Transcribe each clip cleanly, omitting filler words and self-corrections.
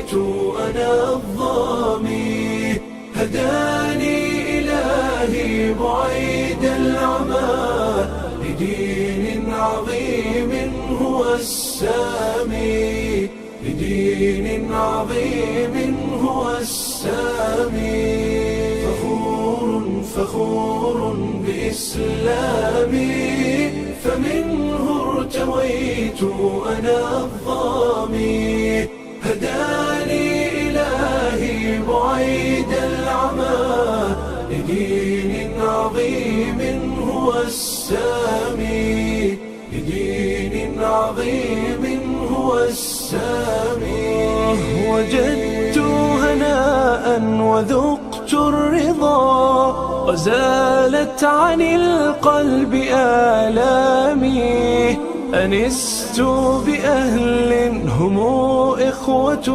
ارتويت أنا الظامي هداني إلهي بعيد العمى لدين عظيم هو السامي لدين عظيم هو السامي فخور بإسلامي فمنه ارتويت أنا الظامي هداني إلهي بعيد العمى لدين عظيم هو السامي لدين عظيم هو السامي وجدت هناء وذقت الرضا وزالت عن القلب آلامي أنست بأهل هم إخوة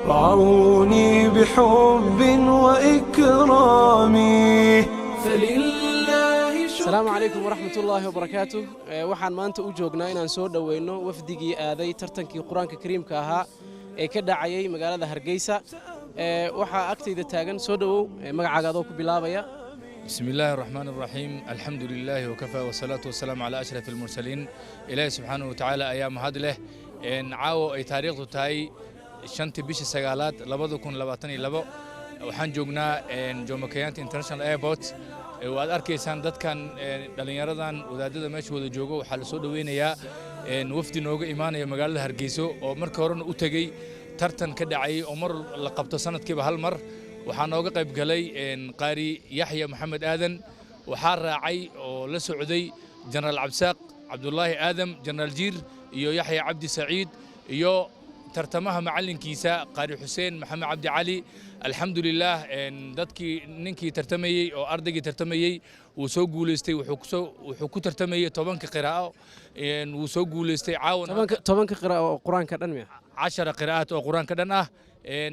رعوني بحب وإكرام فلله السلام عليكم ورحمة الله وبركاته waxaan maanta u joognaa inaan soo dhaweeyno wafdigii aaday tartankii quraanka kariimka ahaa ee ka dhacayay magaalada Hargeysa waxa agtayda taagan soo dhawow magacaaga adoo ku bilaabaya بسم الله الرحمن الرحيم الحمد لله وكفى والصلاة والسلام على أشرف المرسلين إلهي سبحانه وتعالى أيام هذا له نعاو أي تاريخ تاي شنت بيش سجالات لبضو كون لباتني لبو وحن جوجنا جومكيانت انترناشونال ايربورت واد أركيسان دت كان دلنياردان ودادة ماشي ودا جوجو وحل سود وين يا وفد نوجو إيمان يا مجال هرجيسو ومر كورن أوتجي ترتن كدعي ومر لقبت سنة كبه هالمر waxaan nooga qayb galay qaari Yaxya Maxamed Aadan waxaa raacay oo la socday General Absaaq Abdullahi Aadam General Jiir iyo Yaxya Cabdi Saciid iyo tartamaha macalinkiisa qaari Xuseen Maxamed Cabdi Cali alxamdulillah dadkii ninkii tartamayay oo ardaygii tartamayay uu soo guuleystay wuxuu ku tartamayay 10 qiraa'o uu soo guuleystay caawan 10 qiraa'o quraanka dhan miya 10 qiraa'at oo quraanka dhan ah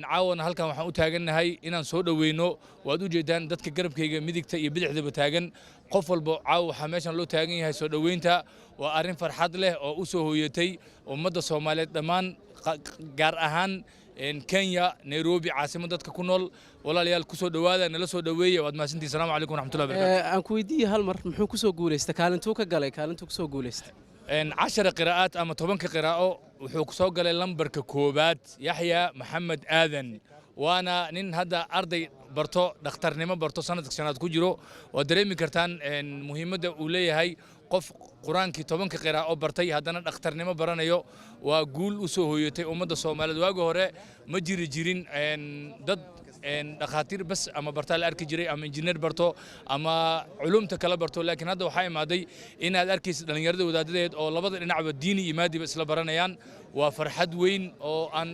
caawana halkan waxaan u taagannahay inaan soo dhaweyno waad u jeedaan dadka garabkayga midigta iyo bidixdaba taagan qof walba caaw waxa meeshan loo taagan yahay soo dhaweynta waa arrin farxad leh oo u soo hooyatay ummadda Soomaaliyeed dhammaan gaar ahaan Kenya Nairobi caasimadda dadka ku nool walaalayaal ku soo dhawaada nala soo dhaweeyo waad maasantii salaamu calaykum waraxmatullahi wabarakaatuh aan ku weydiiyay hal mar muxuu ku soo guuleystay kaalintuu ka galay kaalintuu ku soo guuleystay 10 qiraa'at ama 10 qiraa'o wuxuu ku soo galay lambarka koobaad Yaxya Maxamed Aadan waana nin hadda arday barto dhakhtarnimo barto sanadka shanaad ku jiro oo dareemi kartaan muhiimadda uu leeyahay qof quraankii 10 qiraa'o bartay haddana dhakhtarnimo baranayo waa guul u soo hooyatay ummadda Soomaaliyeed waaga hore ma jirin dad dhakhaatiir bas ama bartaal arki jiray ama injineer barto ama culumta kala barto laakiin hadda waxa imaaday in aad arkaysid dhalinyarada wadaadadeed oo labada dhinacba diini iyo maadiba isla baranayaan waa farxad weyn oo aan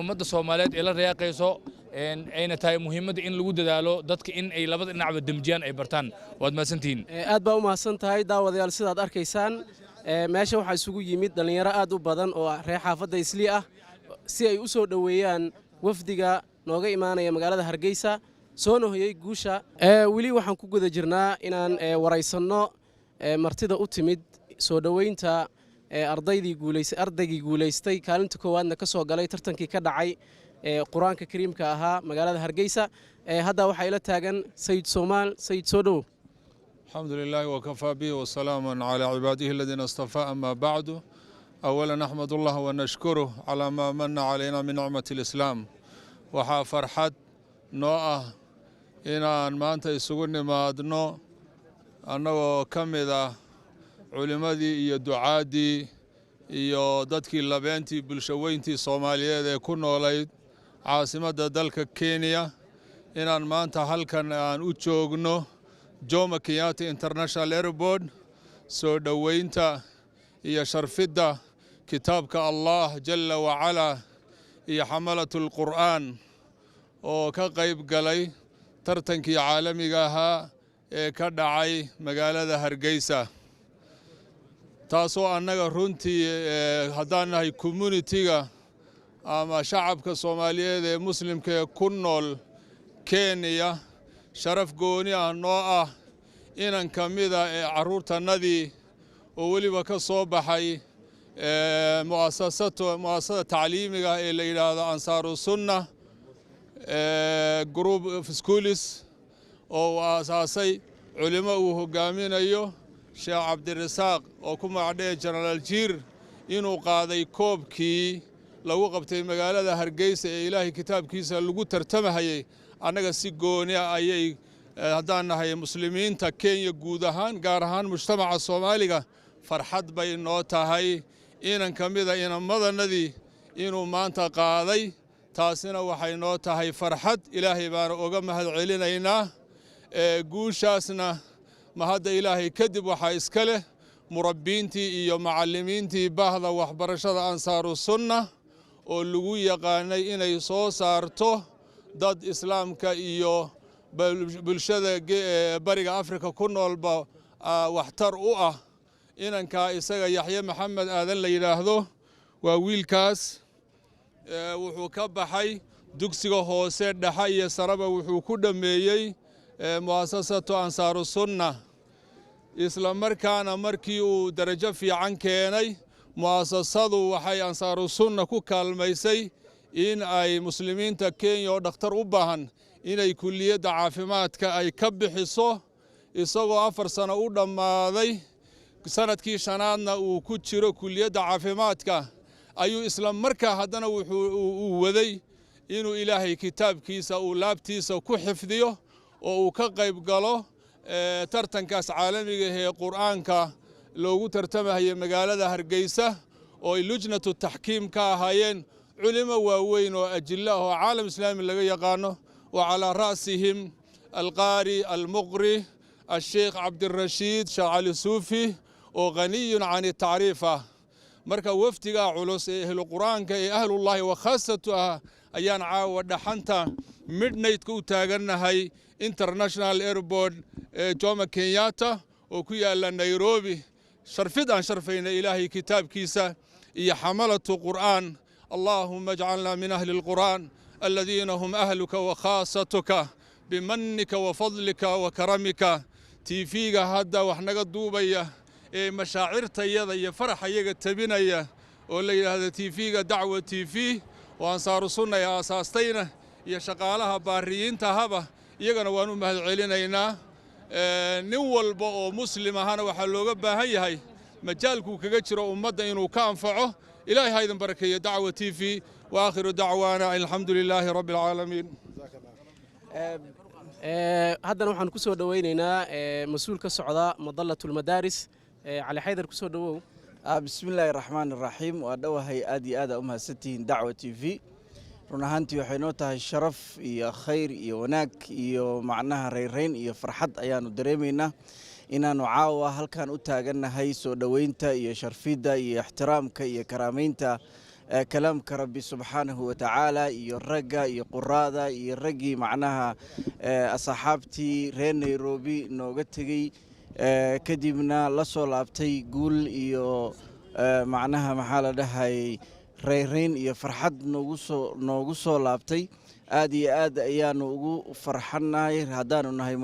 ummadda Soomaaliyeed ee la reeqayso ayna tahay muhiimadda in lagu dadaalo dadka in ay labada dhinacba damjiyaan ay bartaan waad maasantiin aad baa u mahadsan tahay daawadayaal sidaad arkaysaan meesha waxa isugu yimid dhalinyaro aad u badan oo reer xaafadda Islii ah si ay u soo dhaweeyaan wafdiga nooga imaanaya magaalada Hargeysa soo nohoyay guusha wili waxaan ku guda jirnaa inaan waraysano martida u timid soo dhaweynta ardaygii guuleystay kaalinta koowaadna ka soo galay tartankii ka dhacay quraanka kariimka ahaa magaalada Hargeysa hadda waxa ila taagan Sayid Soomaal Sayid soo dhaw alxamdulillahi wa kafaa bihi wa salaamun ala cibaadihi alladhina istafaa amma ba'du awalan ahmadullah wa nashkuruh ala ma manna alayna min ni'mati al-islam waxaa farxad noo ah inaan maanta isugu nimaadno annagoo ka mid ah culimadii iyo ducaadii iyo dadkii labeentii bulshaweyntii Soomaaliyeed ee ku noolayd caasimadda dalka Kenya inaan maanta halkan aan u joogno Jomo Kenyatta International Airport soo dhaweynta iyo sharfidda kitaabka Allah jalla wa ala iyo xamalatul Qur'aan oo ka qayb galay tartankii caalamiga ahaa ee ka dhacay magaalada Hargeysa taasoo annaga runtii haddaan nahay community-ga ama shacabka Soomaaliyeed ee muslimka ee ku nool Kenya sharaf gooni ah noo ah inan ka mid ah carruurtannadii oo weliba ka soo baxay mu'asasada tacliimiga ee la yidhaahdo ansaaru sunna group of schools oo uu aasaasay culimo uu hogaaminayo sheekh cabdirasaaq oo ku magacdhee jenaraal jiir inuu qaaday koobkii lagu qabtay magaalada hargeysa ee ilaahay kitaabkiisa lagu tartamahayay annaga si gooni ah ayay haddaan nahay muslimiinta kenya guud ahaan gaar ahaan mujtamaca soomaaliga farxad bay noo tahay inan ka mida inamadannadii inuu maanta qaaday taasina waxay noo tahay farxad ilaahay baana uga mahad celinaynaa guushaasna mahadda ilaahay kadib waxaa iska leh murabbiintii iyo macallimiintii baahda waxbarashada ansaaru sunna oo lagu yaqaanay inay soo saarto dad islaamka iyo bulshada bariga afrika ku noolba waxtar u ah inankaa isaga yaxye maxamed aadan la yidhaahdo waa wiilkaas wuxuu ka baxay dugsiga hoose dhexe iyo sareba wuxuu ku dhammeeyey mu'asasatu ansaaru sunna isla markaana markii uu darajo fiican keenay mu'asasadu waxay ansaaru sunna ku kaalmaysay in ay muslimiinta kenya oo dhakhtar u baahan inay kulliyadda caafimaadka ay ka bixiso isagoo 4 sano u dhammaaday sanadkii shanaadna uu ku jiro kulliyadda caafimaadka ayuu isla markaa haddana wuxuu waday inuu ilaahay kitaabkiisa uu laabtiisa ku xifdiyo oo uu ka qayb galo tartankaas caalamiga ee qur'aanka loogu tartamahayay magaalada hargeysa oo ay lujnatu taxkiim ka ahaayeen culimo waaweyn oo ajilla oo caalam islaami laga yaqaano wa calaa ra'sihim alqaari almuqri الشيخ عبد الرشيد شيخ علي صوفي وغني عن التعريف marka waftiga culus ee ahlu quraanka ee ahlullahi wa khaasatuha ayaan caawa dhaxanta midnight ku taaganahay international airport Jomo Kenyatta oo ku yaala Nairobi sharfid aan sharfayna ilaahay kitaabkiisa iyo xamalatu quraan allahumma ij'alna min ahli alquran alladhina hum ahluka wa khaasatuka bimannika wa fadlika wa karamika tiifiga hadda wax naga duubaya ee mashaacirtayada iyo faraxayaga tabinaya oo la yiraahdo tiifiga dacwa tiifi oo ansaaru sunna ay aasaastayna iyo shaqaalaha baariyiinta haba iyagana waan u mahad celinaynaa nin walba oo muslim ahana waxa looga baahan yahay majaalku kaga jiro ummadda inuu ka anfaco ilaahay haydan barakeeyo dacwa tiifi wa aakhiru dacwaana alxamdulilaahi rabbil caalamiin haddana waxaan ku soo dhawaynaynaa mas-uul ka socda madallatul madaaris cali xaydar ku soo dhawow bismillaahi raxmaani raxiim waa dhowahay aad iyo aad u mahadsantihiin dacwa t v run ahaantii waxay noo tahay sharaf iyo khayr iyo wanaag iyo macnaha rayrayn iyo farxad ayaanu dareemaynaa inaanu caawa halkan u taagannahay soo dhoweynta iyo sharfidda iyo ixtiraamka iyo karaamaynta kalaamka rabbi subxaanahu watacaala iyo ragga iyo quraada iyo raggii macnaha asxaabtii reer Nairobi nooga tegey kadibna la soo laabtay guul iyo macnaha maxaa la dhahay rayrayn iyo farxad noogu soo laabtay aad iyo aad ayaanu ugu farxanahay haddaanu nahay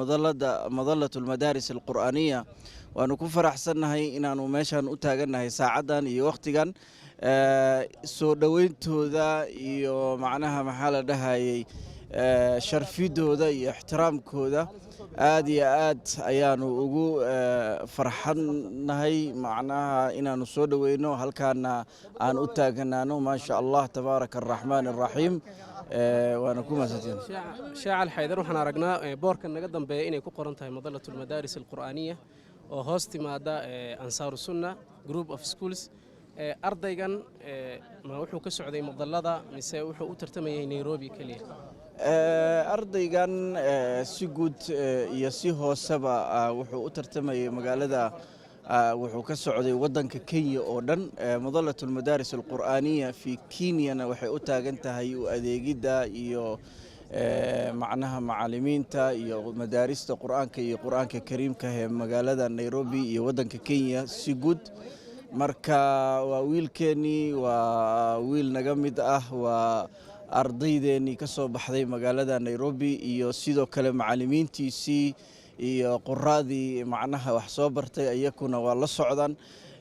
madallatul madaaris alqur'aaniya waanu ku faraxsannahay inaanu meeshan u taagannahay saacaddan iyo wakhtigan soo dhoweyntooda iyo macnaha maxaa la dhahayay sharfidooda iyo ixtiraamkooda aad iyo aad ayaanu ugu farxadnahay macnaha inaanu soo dhoweyno halkaana aan u taaganaano maasha allah tabaaraka araxmaan araxiim waana ku mahadsantiin sheekh cali xaydar waxaan aragnaa boorkan naga dambeeya inay ku qoran tahay madallatul madaaris alqur'aaniya oo hoos timaada ansaaru sunna group of schools ardaygan ma wuxuu ka socday madallada mise wuxuu u tartamayay Nairobi kaliya ardaygan si guud iyo si hooseba wuxuu u tartamayay magaalada wuxuu ka socday wadanka Kenya oo dhan madallatul madaaris alqur'aaniya fi Kenya waxay u taagan tahay u adeegida iyo macnaha macallimiinta iyo madaarista quraanka iyo quraanka kariimka ee magaalada Nairobi iyo wadanka Kenya si guud marka waa wiilkeeni waa wiil naga mid ah waa ardaydeeni ka soo baxday magaalada Nairobi iyo sidoo kale macallimiintiisii iyo quraadii macnaha wax soo bartay ayakuna waa la socdaan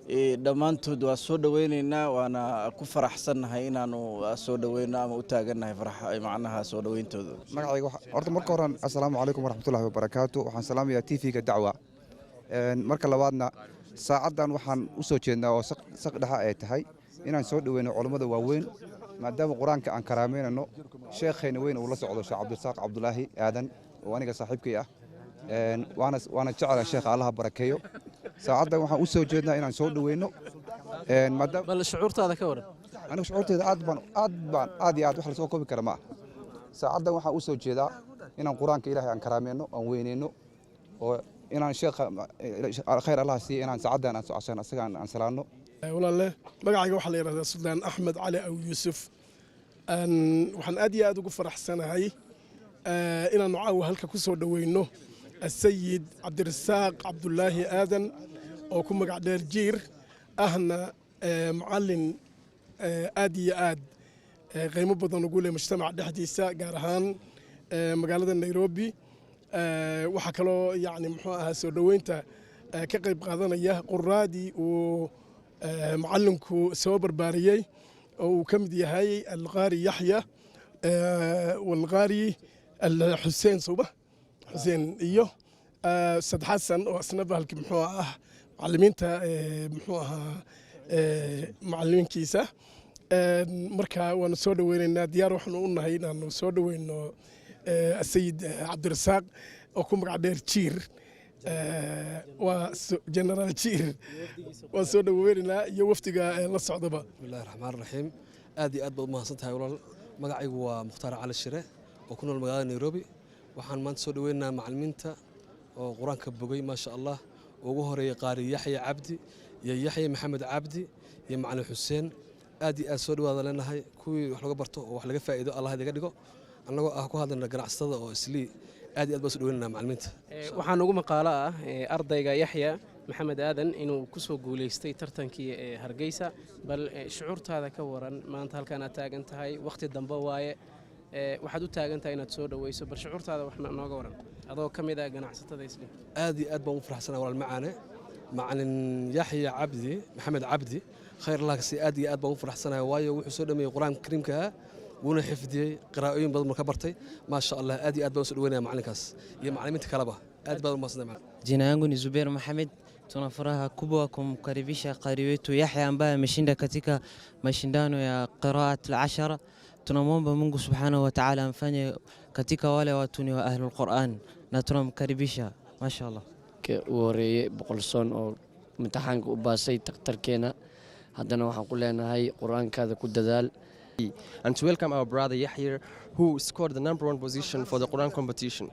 dhammaantood waa soo dhaweynaynaa waana ku faraxsannahay inaanu soo dhaweyno ama u taagannahay macnaha soo dhaweyntooda. magacayga horta marka hore assalaamu calaykum waraxmatullaahi wabarakaatu. waxaan salaamayaa TV-ga dacwa. marka labaadna saacaddan waxaan u soo jeednaa oo saq dhexa ay tahay inaan soo dhaweyno culammada waaweyn maadaama qur-aanka aan karaameynano sheekhayna weyn uu la socdo sheekh cabdirasaaq cabdulaahi aadan oo aniga saaxiibkay ah. waana jecela sheekha allaha barakeeyo. saacaddan waxaan u soo jeednaa inaan soo dhaweyno. bal shucuurtaada ka waran. aniga shucuurteeda aad iyo aad wax la soo koobi kara ma ah. saacaddan waxaan u soo jeedaa inaan qur-aanka ilaahay aan karaameyno aan weyneyno oo inaan sheekha khayr allaha siiyo inaan saacaddan aan asaga aan salaano. walaalle magacayga waxaa la yidhahdaa Suldaan Axmed Cali Aw Yuusuf. waxaan aad iyo aad ugu faraxsanahay inaanu caawa halka ku soo dhaweyno السيد عبد الرزاق عبد الله آذن oo ku magac dheer jiir ahna macallin aad iyo aad qiimo badan ugu leh mujtamaca dhexdiisa gaar ahaan magaalada Nairobi. waxa kaloo yani muxuu ahaa soo dhaweynta ka qayb qaadanaya quraadii uu macallinku soo barbaariyay oo uu ka mid yahay Alqaari Yaxya walqaari Xuseen Suba حسين إيوه سد حسن وأسنبه المحوها معلمينتا محوها معلمين كيسة مركا ونسود وين ديار وحنا قلنا هنا نسود وين السيد عبد الرزاق وكم قاعد تشير وجنرال تشير ونسود وين يوفتقى للصعدبة. بسم الله الرحمن الرحيم. آدي أدب ما صنتها ولا مقعي ومختار على الشراء وكنا المقالة نيروبي. waxaan maanta soo dhaweynaa macallimiinta oo quraanka bogay ma sha Allah ugu horeeyay qaari Yaxya Cabdi iyo Yaxya Maxamed Cabdi iyo macallin Xuseen aad iyo aad soo dhawaada leenahay kuwii wax laga barto oo wax laga faa'iido Allah idiga dhigo annagoo ku hadlana ganacsatada oo islii aad iyo aad baa soo dhaweynaa macallimiinta. waxaan ugu maqaalo ah ardayga Yaxya Maxamed Aadan inuu ku soo guuleystay tartankii Hargeysa bal shucuurtaada ka waran maanta halkaan aad taagan tahay waqti dambe waaye waxaad u taagan tahay inaad soo dhaweyso bal shucuurtaada wax nooga waran adoo ka mid ah ganacsatada islii. aad iyo aad baan u faraxsanahay walaal macaane macallin Yaxya Cabdi Maxamed Cabdi khayr Allah si aad iyo aad baan u faraxsanahay waayo wuxuu soo dhameeyay quraanka kariimka wuuna xifdiyay qiraa'ooyin badan ka bartay ma sha Allah aad iyo aad baan u soo dhaweynaa macallinkaas iyo macallimiinta kaleba aad baan u mahadsanay. Jina yangu ni Zubair Mohamed. Tuna furaha kubwa kumkaribisha qari wetu Yaxya ambaye ameshinda katika mashindano ya qiraat al-ashara. Tunamwomba Mungu Subhanahu wa Ta'ala amfanye katika wale watu ni wa ahlul Qur'an na tunamkaribisha mashaallah. Ka wareeyay boqolsoon oo imtixaanka u baasay taqtarkeena haddana waxaan ku leenahay quraankaada ku dadaal. And to welcome our brother Yahya who scored the #1 position for the Quran competition.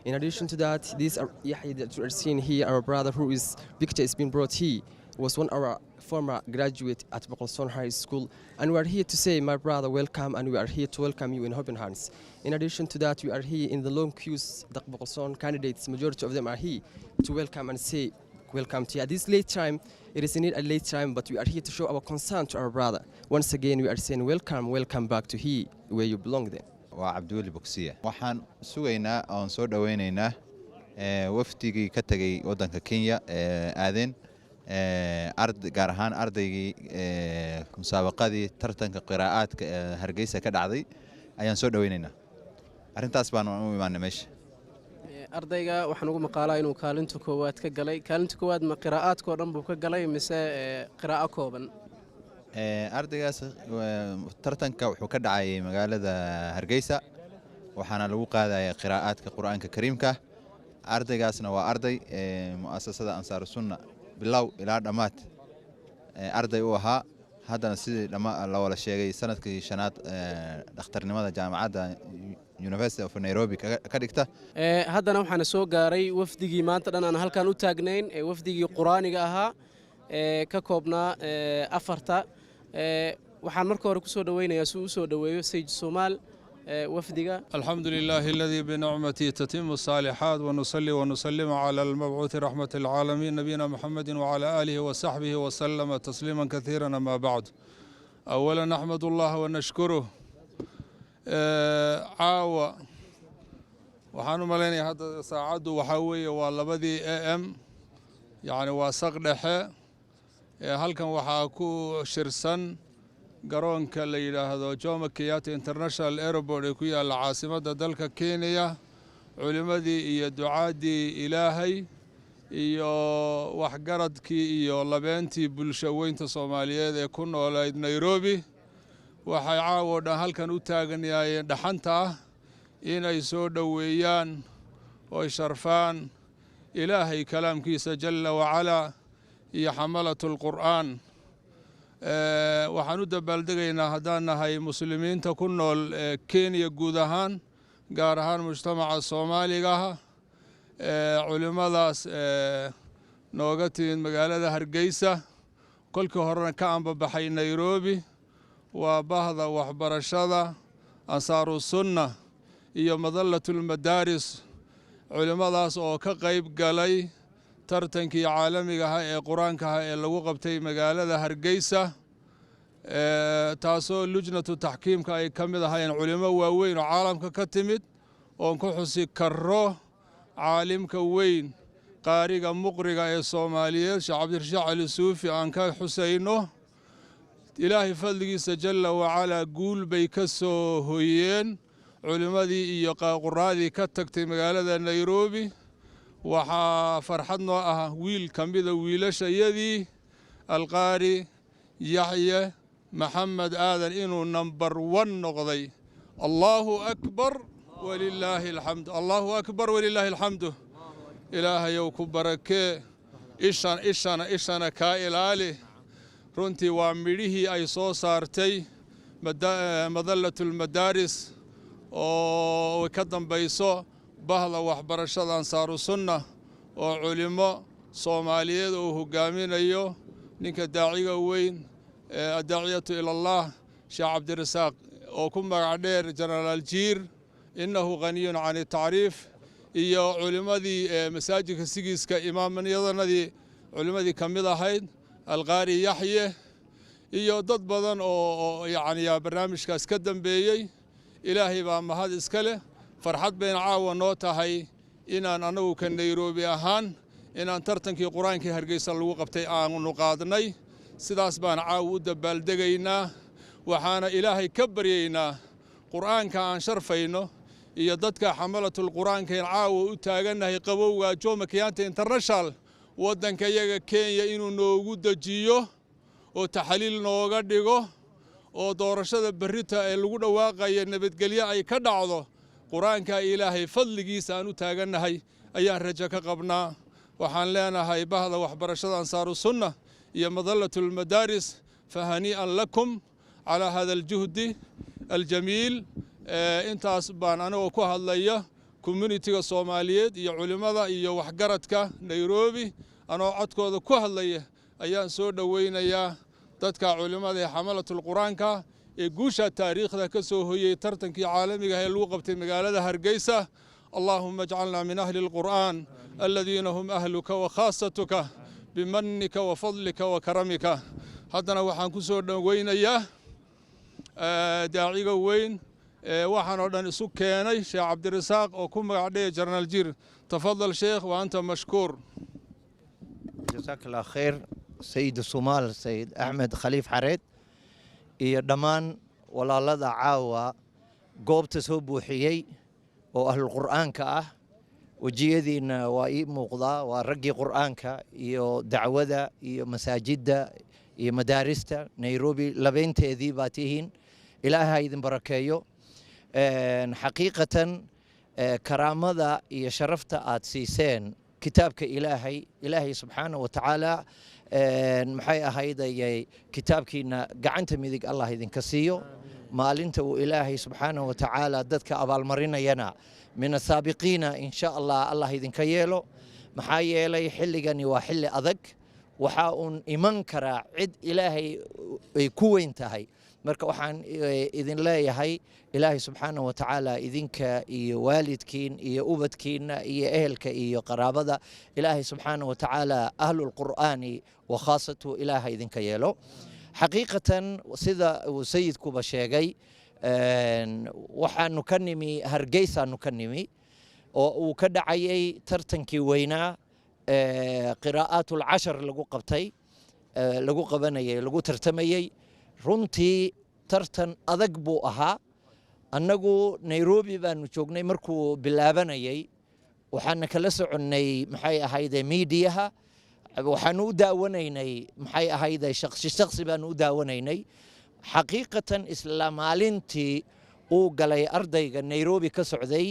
In addition to that, this Yahya that you are seeing here, our brother who is picture is being brought here, was one of our former graduate at Bokolson High School, and we are here to say, my brother, welcome, and we are here to welcome you in open hands. In addition to that, we are here in the long queues. The Bokolson candidates, majority of them are here to welcome and say, welcome to you. At this late time, it is indeed a late time, but we are here to show our concern to our brother. Once again, we are saying, welcome back to here, where you belong then. waa Cabduuli Bogsiya. waxaan sugaynaa oon soo dhaweynaynaa wafdigii ka tagay wadanka Kenya aadeen gaar ahaan ardaygii musaabaqadii tartanka qiraa'aadka Hargeysa ka dhacday ayaan soo dhaweynaynaa. arrintaas baan u imaanay meesha. ardayga waxaan ugu maqaalaa inuu kaalinta koowaad ka galay. kaalinta koowaad ma qiraa'aadka oo dhan buu ka galay mise qiraa'o kooban? ardaygaas tartanka wuxuu ka dhacay magaalada Hargeysa waxaana lagu qaadayay qiraa'aadka Qur'aanka Kariimka. ardaygaasna waa arday mu'asasada Ansaar Sunna bilow ilaa dhamaad arday u ahaa haddana sidii la wada sheegay sanadkii shanaad dhakhtarnimada jaamacadda University of Nairobi ka dhigta. haddana waxaan soo gaaray wafdigii maanta dhan aan halkan u taagnayn wafdigii quraaniga ahaa ka koobnaa afarta. waxaan marka hore ku soo dhaweynayaa si uu soo dhaweeyo Sayyid Soomaal وفدقة. الحمد لله الذي بنعمته تتم الصالحات ونصلي ونسلم على المبعوث رحمة العالمين نبينا محمد وعلى آله وصحبه وسلم تسليما كثيرا. ما بعد أولا نحمد الله ونشكره. عاوة وحانو مليني هذا ساعد وحوي والله بدي AM يعني واسق دحى halkan waxaa ku shirsan garoonka la yidhaahdo Jomo Kenyatta International Airport ee ku yaalla caasimadda dalka Kenya culimadii iyo ducaadii Ilaahay iyo waxgaradkii iyo labeentii bulshaweynta Soomaaliyeed ee ku noolayd Nairobi waxay caawo dhan halkan u taaganayeen dhaxanta inay soo dhaweeyaan oo sharfaan Ilaahay kalaamkiisa jalla wa ala iyo xamalatul qur'aan waxaan u dabaaldegaynaa haddaan nahay muslimiinta ku nool Kenya guud ahaan gaar ahaan mujtamaca Soomaaliga culimadaas nooga timid magaalada Hargeysa kolkii horena ka anbabaxay Nairobi waa bahda waxbarashada ansaaru sunna iyo madallatul madaaris culimadaas oo ka qayb galay tartankii caalamiga ah ee quraanka ah ee lagu qabtay magaalada Hargeysa taasoo lujnatu taxkiimka ay ka mid ahaayeen culimo waaweyn oo caalamka ka timid oo ku xusi karo caalimka weyn qaariga muqriga ee Soomaaliyeed Sheekh Cabdirashiid Cali Suufi aan ka xusayno Ilaahay fadligiisa jalla wa ala guul bay ka soo hoyeen culimadii iyo quraadii ka tagtay magaalada Nairobi waxaa farxad noo ah wiil kamida wiilashayadii alqaari Yaxya Maxamed Aadan inuu number 1 noqday Allahu akbar walillaahi alxamd Allahu akbar walillaahi alxamd Ilaahay ku barakee ishana ka ilaali runtii waa midhihii ay soo saartay madallatul madaaris oo ka dambayso bahda waxbarashada ansaaru sunna oo culimo Soomaaliyeed oo hogaaminayo ninka daaciga weyn daaciyatu ila Allah Sheekh Cabdirasaaq oo ku magac dheer General Jiir innahu ghaniyun 'an at-ta'rif iyo culimadii masaajidka sigiiska imaamanyadanadii culimadii kamid ahayd alqaari Yaxye iyo dad badan oo yaani barnaamijkaas ka dambeeyay Ilaahay baa mahad iska leh farxad been caawa noo tahay inaan anagu ka Nairobi ahaan inaan tartankii quraanka Hargeysa lagu qabtay aanu qaadnay sidaas baan caawa u dabaaldegaynaa waxaana Ilaahay ka baryaynaa quraanka aan sharfayno iyo dadka xamalatul quraanka caawa u taaganahay qabowga Jomo Kenyatta International wadanka yaga Kenya inuu noogu dajiyo oo taxliil nooga dhigo oo doorashada barita ee lagu dhawaaqay nabadgelyo ay ka dhacdo quraanka Ilaahay fadligiisa aan u taaganahay ayaan rajo ka qabnaa waxaan leenahay bahda waxbarashada ansaaru sunna iyo madallatul madaaris fahani'an lakum ala hada aljuhdi aljamiil intaas baan anagu ku hadlaya community-ga Soomaaliyeed iyo culimada iyo waxgaradka Nairobi anoo codkooda ku hadlaya ayaan soo dhaweynayaa dadka culimada ee xamalatul quraanka ee guusha taariikhda ka soo hoyay tartankii caalamiga ee lagu qabtay magaalada Hargeysa اللهم اجعلنا من أهل القرآن الذين هم أهلك وخاصتك بمنك وفضلك وكرمك هذا وحن كسر وين إياه داعي وين وحن أردنا سكاني شيخ عبد الرزاق وكم عليه جرنال جير تفضل شيخ وأنت مشكور جزاك الله خير سيد الصومال سيد أحمد خليف حريت iyo dhammaan walaalada caawa goobta soo buuxiyay oo ahlul quraanka ah wajiyadiina waa ii muuqdaa waa raggii quraanka iyo dacwada iyo masaajidda iyo madaarista Nairobi labeenteedii baa tihiin ilaahay idin barakeeyo xaqiiqatan karaamada iyo sharafta aad siiseen kitaabka ilaahay subxaanahu wa tacaala maxay ahaydayay kitaabkiina gacanta midig Allah idinka siiyo maalinta uu ilaahay subxaanahu wa tacaala dadka abaalmarinayana min asaabiqiina insha Allah idinka yeelo maxaa yeelay xilligani waa xilli adag waxa uun iman karaa cid ilaahay ay ku weyn tahay marka waxaan idin leeyahay ilaahay subxaanahu wa tacaala idinka iyo waalidkiin iyo ubadkiina iyo ehelka iyo qaraabada ilaahay subxaanahu wa tacaala ahlul qur'aani wa khaasatu ilaahay idinka yeelo xaqiiqatan sida uu sayidkuba sheegay waxaanu ka nimi Hargeysaanu ka nimi oo uu ka dhacayay tartankii weynaa qiraa'atul 10 lagu qabtay lagu qabanayay lagu tartamayey runtii tartan adag buu ahaa annagu Nairobi baanu joognay markuu bilaabanayay waxaan kala soconnay maxay ahayd meediyaha waxaan u daawanaynay maxay ahayd shakhsi baan u daawanaynay xaqiiqatan isla maalintii uu galay ardayga Nairobi ka socday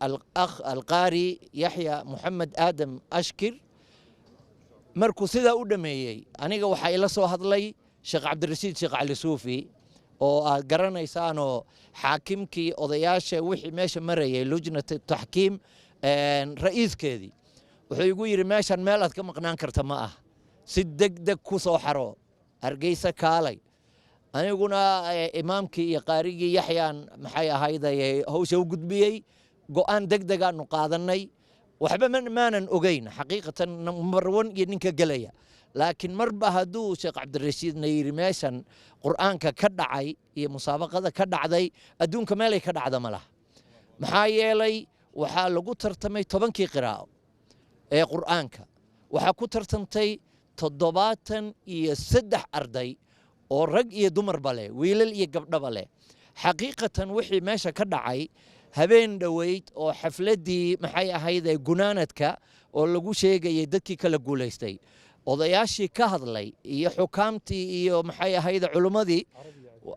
al-akh al-qari Yahya Muhammad Adam Ashkir markuu sida u dhameeyay aniga waxa ila soo hadlay Sheekh Cabdirashiid Sheekh Ali Suufi oo aad garanaysaanoo xaakimkii odayaasha wixii meesha marayay lujnat tahkiim ra'iiskeedii wuxuu igu yiri meeshan meel aad ka maqnaan karta ma ah si degdeg ku soo xaro Hargeysa kaalay aniguna imaamkii iyo qaarigii Yaxyaan maxay ahaydayay hawsha u gudbiyay go'aan degdeg aanu qaadanay waxba maanan ogeyn xaqiiqatan number 1 iyo ninka galaya laakiin marba hadduu Sheekh Cabdirashiid Nayri meeshan quraanka ka dhacay iyo musaabaqada ka dhacday adduunka meelay ka dhacda malaha maxaa yeelay waxaa lagu tartamay 10kii qiraa'o ee quraanka waxaa ku tartantay 73 arday oo rag iyo dumarba leh wiilal iyo gabdhaba leh xaqiiqatan wixii meesha ka dhacay habeen dhaweyd oo xafladii maxay ahayd gunaanadka oo lagu sheegayay dadkii kala guuleystay odayaashii ka hadlay iyo xukaamtii iyo maxay ahayd culimadii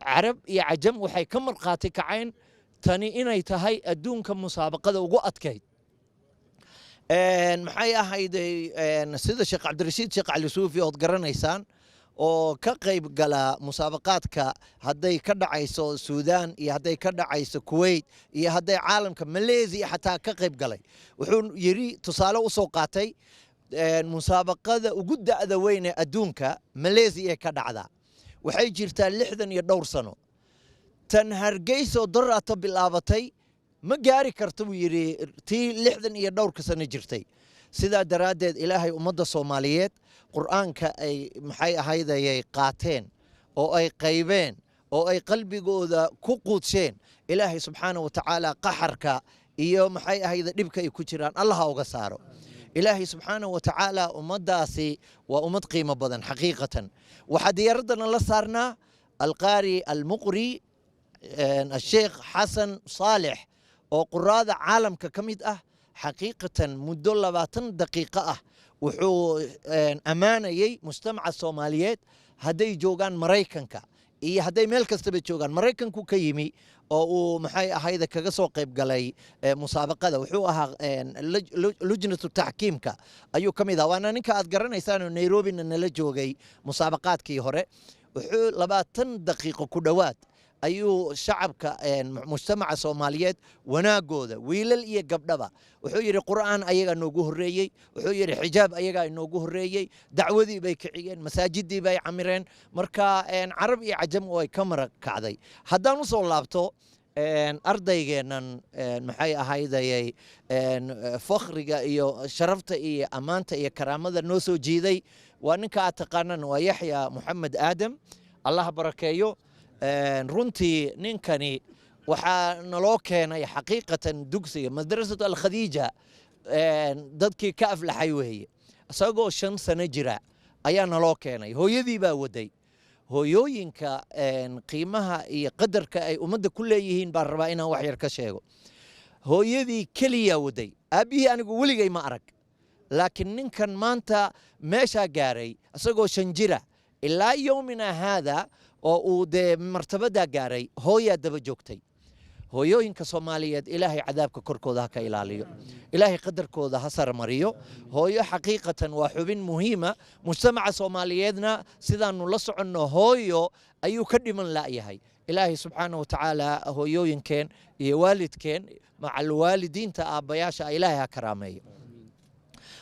carab iyo cajam waxay ka marqaati kaceen tani inay tahay adduunka musaabaqada ugu adkayd maxay ahayd sida Sheekh Cabdirashiid Sheekh Ali Suufi oo garanaysaan oo ka qayb gala musaabaqaadka haday ka dhacayso Suudaan iyo haday ka dhacayso Kuwait iyo haday caalamka Malaysia xataa ka qayb galay wuxuu yiri tusaale u soo qaatay musaabaqada ugu da'da weyn ee adduunka Malaysia ka dhacda waxay jirtaa 60 iyo dhowr sano tan Hargeysa daraato bilaabatay ma gaari karto buu yiri tii 60 iyo dhowr sano jirtay sida daraadeed Ilaahay ummadda Soomaaliyeed quraanka ay maxay ahaydayay qaateen oo ay qaybeen oo ay qalbigooda ku quudsheen Ilaahay subxaanahu wa ta'ala qaharka iyo maxay ahayda dhibka ay ku jiraan Allah uga saaro Ilaahay subxaanahu wa ta'ala ummadaasi waa ummad qiimo badan xaqiiqatan waxa diyaaradana la saarnaa al-qari al-muqri al-sheikh Hassan Salih oo quraada caalamka kamid ah xaqiiqatan muddo 20 daqiiqo ah wuxuu amaanayay mujtamaca Soomaaliyeed haday joogan Mareykanka iyo haday meel kasta joogan Mareykanku ka yimi oo uu maxay ahayd kaga soo qayb galay musaabaqada wuxuu ahaa lujnatu tahkiimka ayuu kamid ah waana ninka aad garanaysaan Nairobi nala joogay musaabaqaadkii hore wuxuu 20 daqiiqo ku dhawaad ayuu shacabka mujtamaca Soomaaliyeed wanaagooda wiilal iyo gabdhaba wuxuu yiri quraan ayaga noogu horeeyay wuxuu yiri xijaab ayaga noogu horeeyay dacwadii bay kiciyeen masaajidii bay camireen marka carab iyo cajam oo ay ka marag kacday haddaan u soo laabto ardaygeena maxay ahaydayay fakhriga iyo sharafta iyo amaanta iyo karaamada noo soo jiiday waa ninka aad taqaanaan waa Yahya Muhammad Adam Allah barakeeyo runtii ninkani waxaa naloo keenay xaqiiqatan dugsiga madrasada al-Khadija dadkii ka aflaxay weeye asagoo 5 sano jira ayaa naloo keenay hooyadii baa waday hooyooyinka qiimaha iyo qadarka ay ummadda ku leeyihiin baan rabaa inaan wax yar ka sheego hooyadii kaliya waday aabihii anigu weligay ma arag laakiin ninkan maanta meesha gaaray asagoo 5 jira ilaa yawmina hada oo uu de martabada gaaray hooya daba joogtay hooyooyinka Soomaaliyeed Ilaahay cadaabka korkooda ka ilaaliyo Ilaahay qadarkooda ha sarmariyo hooyo xaqiiqatan waa xubin muhiima mujtamaca Soomaaliyeedna sidaanu la soconno hooyo ayuu ka dhiman laayahay Ilaahay subxaanahu wa ta'ala hooyooyinkeen iyo waalidkeen macal waalidiinta aabayaasha Ilaahay ha karaameeyo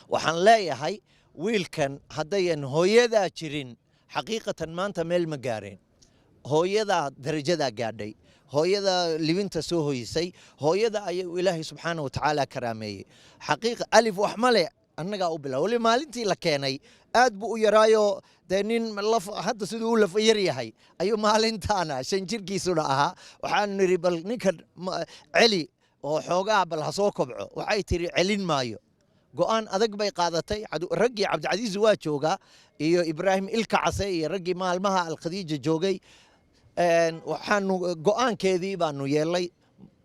waxaan leeyahay wiilkan hadayan hooyada jirin xaqiiqatan maanta meel ma gaareen hooyada darajada gaadhay hooyada libinta soo hoysay hooyada ayuu Ilaahay subxaanahu wa ta'ala karaameeyay xaqiiqa alif wax male annaga u bilaw wali maalintii la keenay aad buu u yaraayo nin laf hadda sidoo uu laf yar yahay ayuu maalintaana 5 jirkiisuna ahaa waxaan niri bal ninkan celi oo xoogaa bal ha soo kobco waxay tiri celin maayo go'aan adag bay qaadatay raggii cabdicasiis waa joogaa iyo ibraahim ilka case iyo raggii maalmaha alkhadiija joogay waxaanu go'aankeedii baanu yeelay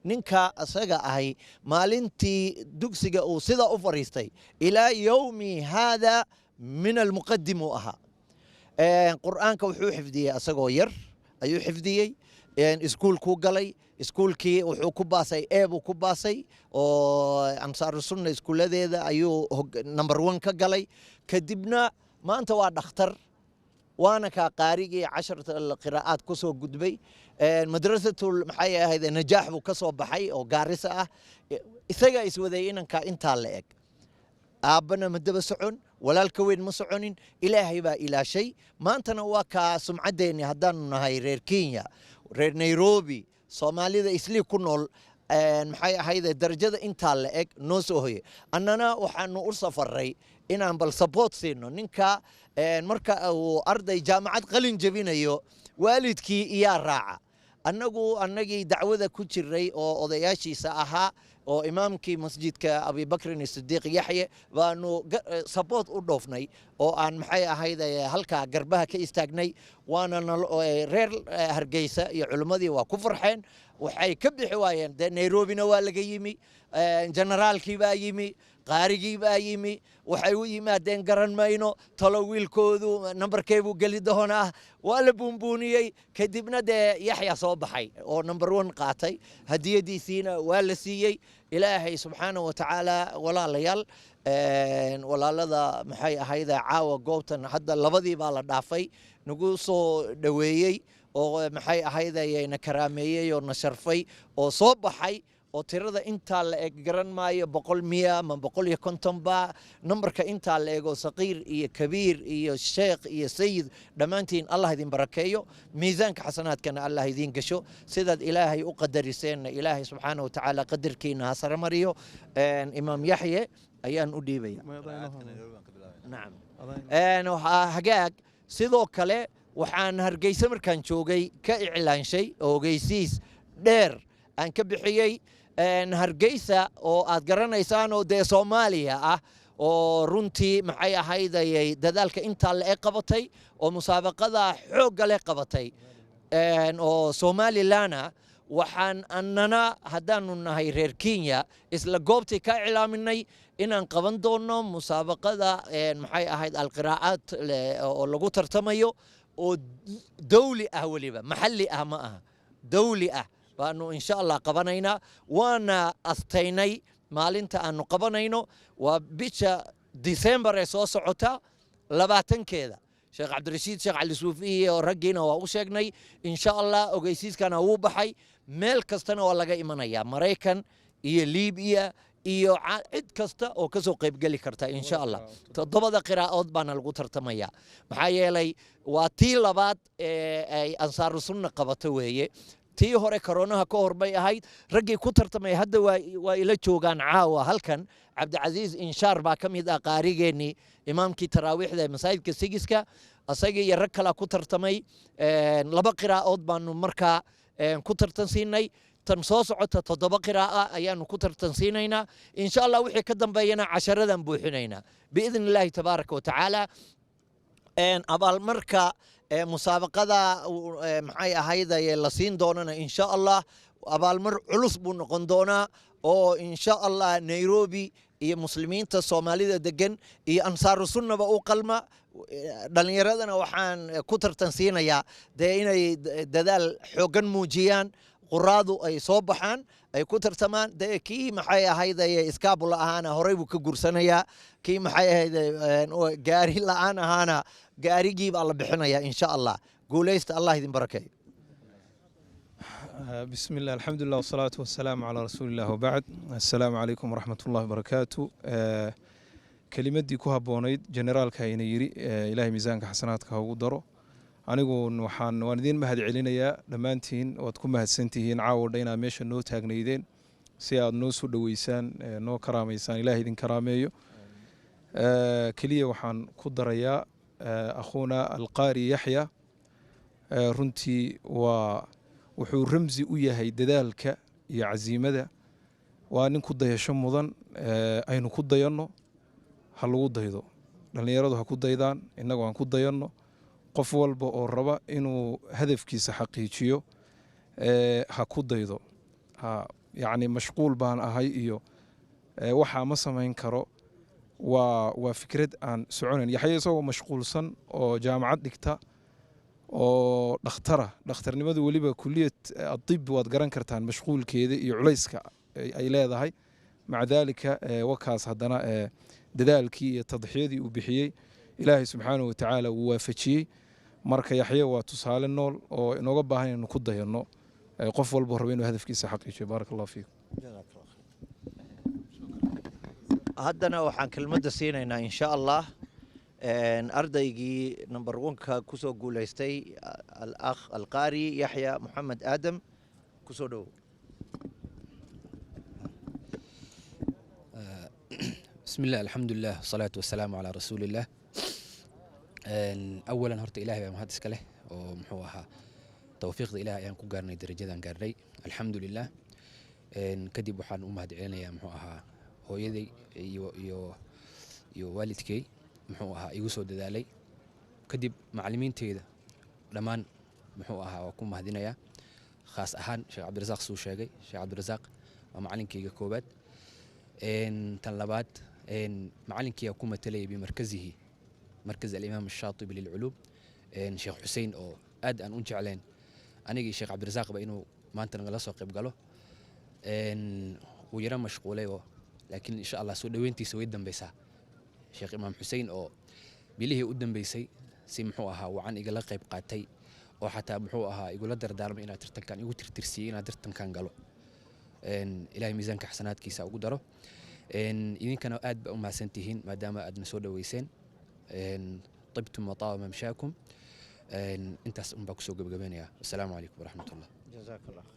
ninka asaga ahay maalintii dugsiga uu sida u fariistay ilaa yowmi haada min almuqadim uu ahaa qur'aanka wuxuu xifdiyey asagoo yar ayuu xifdiyey iskuulkuu galay iskuulkii wuxuu ku baasay eebuu ku baasay oo ansaaru sunna iskuuladeeda ayuu number 1 ka galay kadibna maanta waa dhakhtar waana kaa qaarigii 10 qiraa'aad ku soo gudbay madrasatul maxay ahayd najaax buu ka soo baxay oo gaarisa ah isaga iswaday inanka intaa la eg aabbana ma daba socon walaalka weyn ma soconin ilaahay baa ilaashay maantana waa kaa sumcadeenni haddaanu nahay reer Kenya reer Nairobi Soomaalida isli ku nool maxay ahayd darajada intaa la eg noo soo hoye annana waxaanu u safaray inaan bal support siino ninka marka uu arday jaamacad qalin jabinayo waalidkii iyaa raaca annagii dacwada ku jiray oo odayaashiisa ahaa oo imaamkii masjidka abibakr sidiiq yaxye baanu support u dhoofnay oo aan maxay ahayd halkaa garbaha ka istaagnay waana reer hargeysa iyo culimmadii waa ku farxeen waxay ka bixi waayeen dee nairobina waa laga yimi generaalkii baa yimi qaarigii baa yimi waxay u yimaadeen garan mayno talo wiilkoodu nambarkeebuu geli doonaa waa la buunbuuniyey kadibna dee yaxya soo baxay oo number 1 qaatay hadiyadiisiina waa la siiyey ilaahay subxaanahu watacaala walaalayaal walaalada maxay ahayd caawa goobtan hadda labadii baa la dhaafay nagu soo dhaweeyey oo maxay ahayd na karaameeyey oo na sharfay oo soo baxay oo tirada intaa la eg garan maayo 100 ama 150 ba numberka intaa la ego saqiir iyo kabiir iyo sheekh iyo sayid dhammaantiin Allah idin barakeeyo miisaanka xasanaadkana Allah idin gasho sidaad ilaahay u qadariseen ilaahay subxaanahu wa ta'ala qadarkiina ha saramariyo imaam yaxye ayaan u dhiibaya nacam hagaag sidoo kale waxaan hargeysa markaan joogay ka iclaanshay ogeysiis dheer aan ka bixiyay hargeysa oo aad garanaysaan oo dee Soomaaliya ah oo runtii maxay ahayd dadaalka inta la qabatay oo musaabaqada xoog leh qabatay oo Somaliland waxaan annana haddaanu nahay reer Kenya isla goobtii ka ilaaminay inaan qaban doono musaabaqada maxay ahayd alqiraa'at oo lagu tartamayo oo dawli ah waliba maxalli ah ma aha dawli ah baanu insha Allah qabanaynaa waana astaynay maalinta aanu qabanayno waa bisha December ee soo socota 20keeda Sheekh Cabdirashiid Sheekh Cali Suufi oo raggiina waa u sheegnay insha Allah ogeysiiskana wuu baxay meel kastana waa laga imanayaa Mareykan iyo Liibiya iyo cid kasta oo ka soo qayb gali karta insha Allah todobada qiraa'ood baana lagu tartamaya maxaa yeelay waa tii labaad ee ay ansaaru sunna qabato weeye tii hore koronaha ka horbay ahayd raggii ku tartamay hadda waa ila joogaan caawa halkan Cabdicasiis Inshaar baa kamid ah qaarigeeni imaamkii taraawiixda masaajidka Sigiska asaga iyo rag kale ku tartamay laba qiraa'ood baanu markaa ku tartansiinay tan soo socota 7 qiraa'a ayaanu ku tartansiinaynaa insha Allah wixii ka dambeeyana 10 buuxinaynaa biidin Ilaahi tabaaraka wa tacaala abaal marka musaabaqada maxay ahayd la siin doonana insha Allah abaalmar culus buu noqon doonaa oo insha Allah Nairobi iyo muslimiinta Soomaalida degan iyo ansaaru sunnaba u qalma dhalinyaradana waxaan ku tartansiinayaa inay dadaal xoogan muujiyaan quraadu ay soo baxaan ay ku tartamaan kii maxay ahayd iskaabula ahaana horey buu ka gursanayaa kii maxay ahayd gaari la'aan ahaana gaarigii baa la bixinayaa insha Allah guuleysta Allah idin barakeeyo بسم الله الحمد لله والصلاة والسلام على رسول الله وبعد السلام عليكم ورحمة الله وبركاته كلمتي كوها بونيد جنرال كاين يري إلهي ميزانك حسناتك هو درو anigu waan idin mahad celinayaa dhammaantiin waad ku mahadsantihiin caawadayna meesha noo taagnaydeen si aad noo soo dhaweysaan noo karaamaysaan ilaahay idin karaameeyo kaliya waxaan ku darayaa akhuuna alqaari yaxya runtii wuxuu ramsi u yahay dadaalka iyo casiimada waa nin ku dayasho mudan aynu ku dayanno ha lagu daydo, dhallinyaradu ha ku daydaan, innagoo aan ku dayanno. qof walba oo raba inuu hadafkiisa xaqiijiyo ha ku daydo. yacni mashquul baan ahay iyo waxaa ma samayn karo waa fikrad aan soconayn. yaxya isagoo mashquulsan oo jaamacad dhigta oo dhakhtarnimadu weliba kuliyad adib waad garan kartaan mashquulkeeda iyo culayska ay leedahay. maca daalika wakaas haddana dadaalkii iyo tadxiyadii uu bixiyey ilaahay subxaanahu watacaala wuu waafajiyey. marka yaxya waa tusaale nool oo inooga baahan inaynu ku dayanno qof walba raba inuu hadafkiisa xaqiijiyo. baaraka allahu fiikum. haddana waxaan kelmadda siinaynaa insha allah ardaygii number 1ka kusoo guulaystay al-akh alqaari yaxya maxamed aadam kusoo dhowow. بسم الله الحمد لله والصلاة والسلام على رسول الله. أولا هرت إلهي بمهد إسكاله ومحوها توفيق إلهي أيام كوجارني درجة قاري الحمد لله. كدي بحان أمهد علينا يا محوها هو يدي يو والدكي محوها يوسود ذالي كدي معلمين تيدا لمان محوها وكم مهدينا يا خاص أهان شيخ عبد الرزاق سوشاقي شيخ عبد الرزاق ومعلم كي كوبات تنلبات معلنكي يكون متلي بمركزه مركز الإمام الشاطبي للعلوم شيخ حسين أو أد أن أنشأ علين أنا شيخ عبد الرزاق بإنه ما أنت نغلص وقب قاله ويرى مشغولة لكن إن شاء الله سوى وينتي سويت دم بيسا شيخ إمام حسين أو بليه قدام بيسي سمحوها وعن إجلا قيب قاتي أو حتى محوها يقول دار من إنا ترتكان يقول ترترسينا ترتكان قاله إلهي ميزانك حسنات كيسا وقدره إذن كانوا آد بأم مع سنتهين ما دام أدنى سودا ويسين طبتم وطاب ممشاكم انت أم بكسوق بقبانيا. السلام عليكم ورحمة الله. جزاك الله.